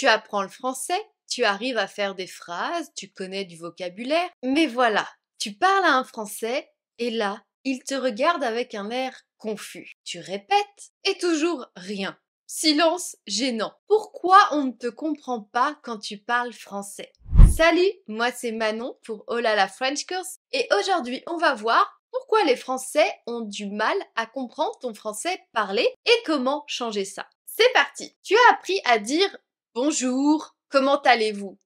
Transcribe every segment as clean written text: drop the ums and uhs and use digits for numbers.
tu apprends le français, tu arrives à faire des phrases, tu connais du vocabulaire, mais voilà, tu parles à un Français et là, il te regarde avec un air confus. Tu répètes et toujours rien. Silence gênant. Pourquoi on ne te comprend pas quand tu parles français? Salut, moi c'est Manon pour Oh là la French Course et aujourd'hui on va voir pourquoi les Français ont du mal à comprendre ton français parlé et comment changer ça. C'est parti. Tu as appris à dire bonjour, comment allez-vous?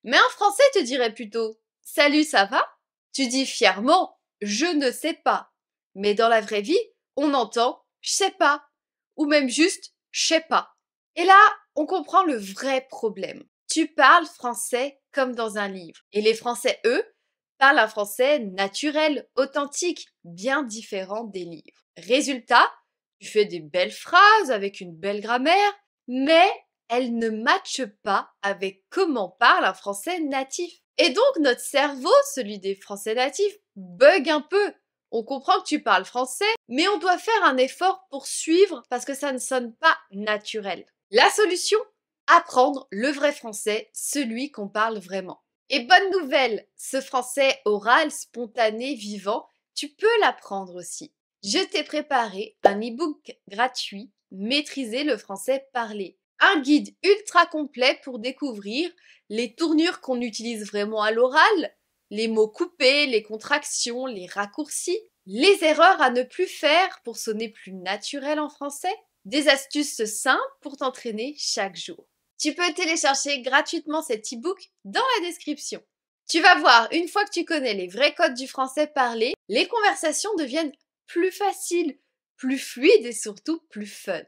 Mais un Français te dirait plutôt salut, ça va? Tu dis fièrement je ne sais pas. Mais dans la vraie vie, on entend je sais pas ou même juste je sais pas. Et là, on comprend le vrai problème. Tu parles français comme dans un livre. Et les Français, eux, parlent un français naturel, authentique, bien différent des livres. Résultat, tu fais des belles phrases avec une belle grammaire, mais elles ne matchent pas avec comment parle un français natif. Et donc notre cerveau, celui des français natifs, bug un peu. On comprend que tu parles français, mais on doit faire un effort pour suivre parce que ça ne sonne pas naturel. La solution? Apprendre le vrai français, celui qu'on parle vraiment. Et bonne nouvelle, ce français oral, spontané, vivant, tu peux l'apprendre aussi. Je t'ai préparé un e-book gratuit, Maîtriser le français parlé. Un guide ultra complet pour découvrir les tournures qu'on utilise vraiment à l'oral, les mots coupés, les contractions, les raccourcis, les erreurs à ne plus faire pour sonner plus naturel en français, des astuces simples pour t'entraîner chaque jour. Tu peux télécharger gratuitement cet e-book dans la description. Tu vas voir, une fois que tu connais les vrais codes du français parlé, les conversations deviennent plus faciles, plus fluides et surtout plus fun.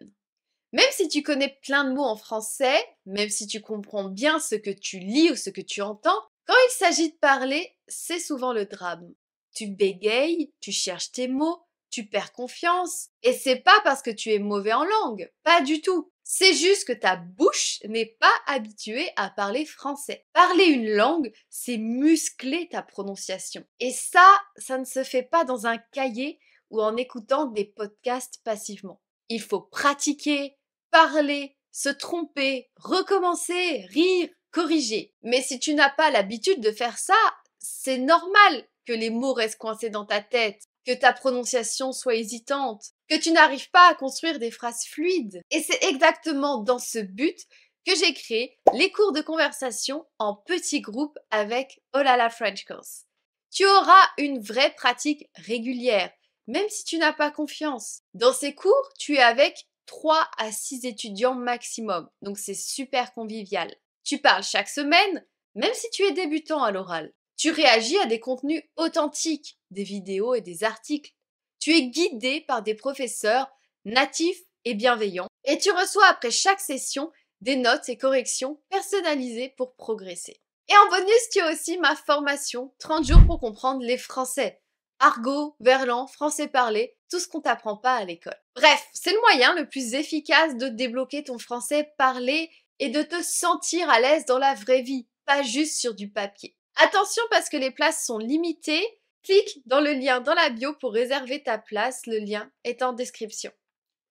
Même si tu connais plein de mots en français, même si tu comprends bien ce que tu lis ou ce que tu entends, quand il s'agit de parler, c'est souvent le drame. Tu bégayes, tu cherches tes mots, tu perds confiance. Et c'est pas parce que tu es mauvais en langue, pas du tout. C'est juste que ta bouche n'est pas habituée à parler français. Parler une langue, c'est muscler ta prononciation. Et ça ne se fait pas dans un cahier ou en écoutant des podcasts passivement. Il faut pratiquer, parler, se tromper, recommencer, rire, corriger. Mais si tu n'as pas l'habitude de faire ça, c'est normal que les mots restent coincés dans ta tête, que ta prononciation soit hésitante, que tu n'arrives pas à construire des phrases fluides. Et c'est exactement dans ce but que j'ai créé les cours de conversation en petits groupes avec Oh là la French Course. Tu auras une vraie pratique régulière, même si tu n'as pas confiance. Dans ces cours, tu es avec 3 à 6 étudiants maximum, donc c'est super convivial. Tu parles chaque semaine, même si tu es débutant à l'oral. Tu réagis à des contenus authentiques, des vidéos et des articles. Tu es guidé par des professeurs natifs et bienveillants. Et tu reçois après chaque session des notes et corrections personnalisées pour progresser. Et en bonus, tu as aussi ma formation 30 jours pour comprendre les Français. Argot, verlan, français parlé, tout ce qu'on t'apprend pas à l'école. Bref, c'est le moyen le plus efficace de débloquer ton français parlé et de te sentir à l'aise dans la vraie vie, pas juste sur du papier. Attention parce que les places sont limitées, clique dans le lien dans la bio pour réserver ta place, le lien est en description.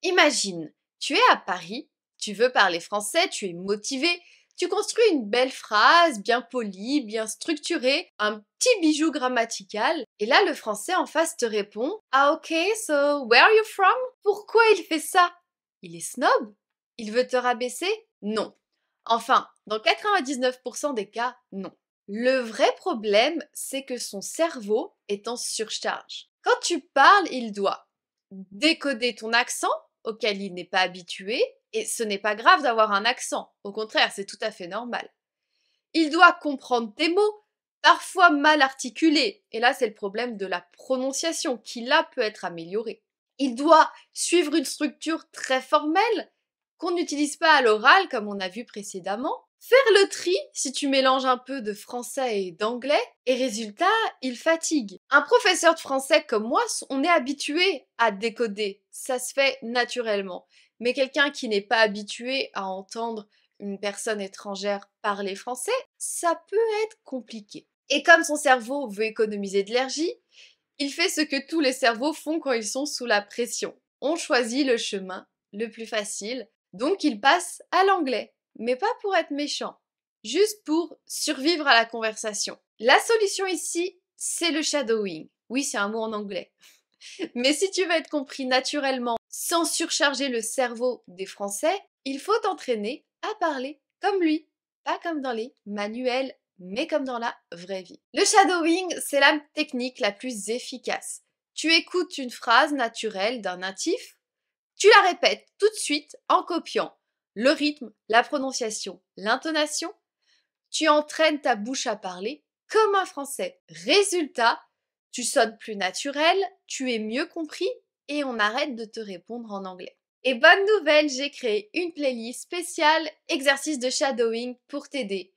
Imagine, tu es à Paris, tu veux parler français, tu es motivé, tu construis une belle phrase, bien polie, bien structurée, un petit bijou grammatical, et là le français en face te répond « Ah ok, so where are you from ?» Pourquoi il fait ça? Il est snob? Il veut te rabaisser? Non. Enfin, dans 99% des cas, non. Le vrai problème, c'est que son cerveau est en surcharge. Quand tu parles, il doit décoder ton accent, auquel il n'est pas habitué, et ce n'est pas grave d'avoir un accent, au contraire, c'est tout à fait normal. Il doit comprendre tes mots, parfois mal articulés, et là c'est le problème de la prononciation, qui là peut être améliorée. Il doit suivre une structure très formelle, qu'on n'utilise pas à l'oral comme on a vu précédemment, faire le tri si tu mélanges un peu de français et d'anglais, et résultat, il fatigue. Un professeur de français comme moi, on est habitué à décoder, ça se fait naturellement. Mais quelqu'un qui n'est pas habitué à entendre une personne étrangère parler français, ça peut être compliqué. Et comme son cerveau veut économiser de l'énergie, il fait ce que tous les cerveaux font quand ils sont sous la pression. On choisit le chemin le plus facile, donc il passe à l'anglais. mais pas pour être méchant, juste pour survivre à la conversation. La solution ici, c'est le shadowing. Oui, c'est un mot en anglais. Mais si tu veux être compris naturellement, sans surcharger le cerveau des Français, il faut t'entraîner à parler comme lui, pas comme dans les manuels, mais comme dans la vraie vie. Le shadowing, c'est la technique la plus efficace. Tu écoutes une phrase naturelle d'un natif, tu la répètes tout de suite en copiant le rythme, la prononciation, l'intonation, tu entraînes ta bouche à parler comme un français. Résultat, tu sonnes plus naturel, tu es mieux compris et on arrête de te répondre en anglais. Et bonne nouvelle, j'ai créé une playlist spéciale exercice de shadowing pour t'aider.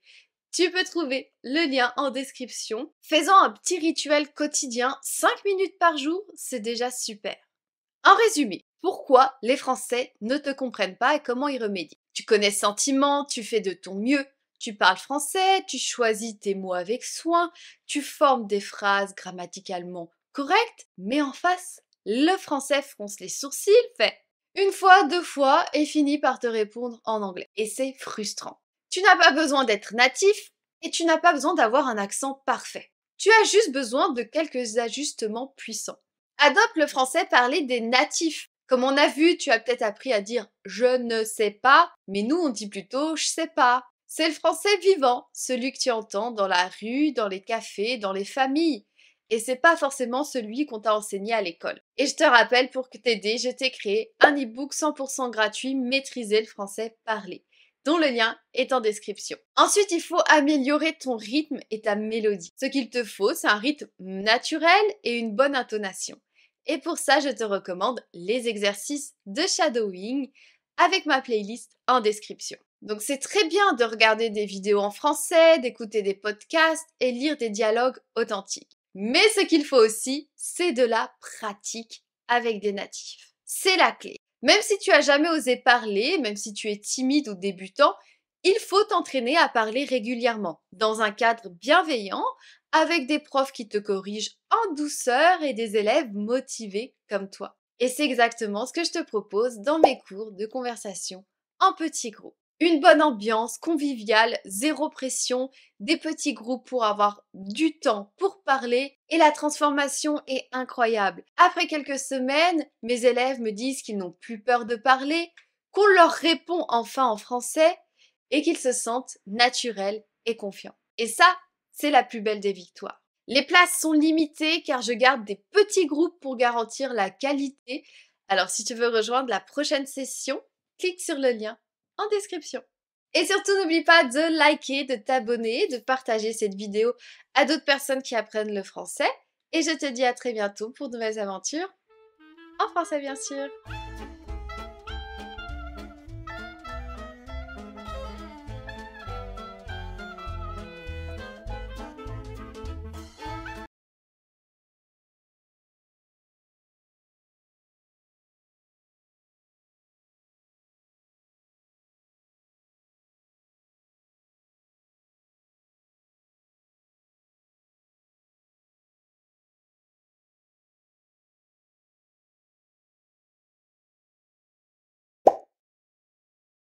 Tu peux trouver le lien en description. Faisons un petit rituel quotidien, 5 minutes par jour, c'est déjà super. En résumé, pourquoi les Français ne te comprennent pas et comment y remédier? Tu connais ce sentiment, tu fais de ton mieux. Tu parles français, tu choisis tes mots avec soin, tu formes des phrases grammaticalement correctes, mais en face, le français fronce les sourcils, fait une fois, deux fois et finit par te répondre en anglais. Et c'est frustrant. Tu n'as pas besoin d'être natif et tu n'as pas besoin d'avoir un accent parfait. Tu as juste besoin de quelques ajustements puissants. Adopte le français parlé des natifs. Comme on a vu, tu as peut-être appris à dire je ne sais pas, mais nous on dit plutôt je sais pas. C'est le français vivant, celui que tu entends dans la rue, dans les cafés, dans les familles. Et c'est pas forcément celui qu'on t'a enseigné à l'école. Et je te rappelle, pour t'aider, je t'ai créé un e-book 100% gratuit, Maîtriser le français parlé, dont le lien est en description. Ensuite, il faut améliorer ton rythme et ta mélodie. Ce qu'il te faut, c'est un rythme naturel et une bonne intonation. Et pour ça, je te recommande les exercices de shadowing avec ma playlist en description. Donc c'est très bien de regarder des vidéos en français, d'écouter des podcasts et lire des dialogues authentiques. Mais ce qu'il faut aussi, c'est de la pratique avec des natifs. C'est la clé. Même si tu as jamais osé parler, même si tu es timide ou débutant, il faut t'entraîner à parler régulièrement, dans un cadre bienveillant, avec des profs qui te corrigent en douceur et des élèves motivés comme toi. Et c'est exactement ce que je te propose dans mes cours de conversation en petits groupes. Une bonne ambiance conviviale, zéro pression, des petits groupes pour avoir du temps pour parler et la transformation est incroyable. Après quelques semaines, mes élèves me disent qu'ils n'ont plus peur de parler, qu'on leur répond enfin en français et qu'ils se sentent naturels et confiants. Et ça, c'est la plus belle des victoires. Les places sont limitées car je garde des petits groupes pour garantir la qualité. Alors si tu veux rejoindre la prochaine session, clique sur le lien en description. Et surtout, n'oublie pas de liker, de t'abonner, de partager cette vidéo à d'autres personnes qui apprennent le français. Et je te dis à très bientôt pour de nouvelles aventures, en français bien sûr.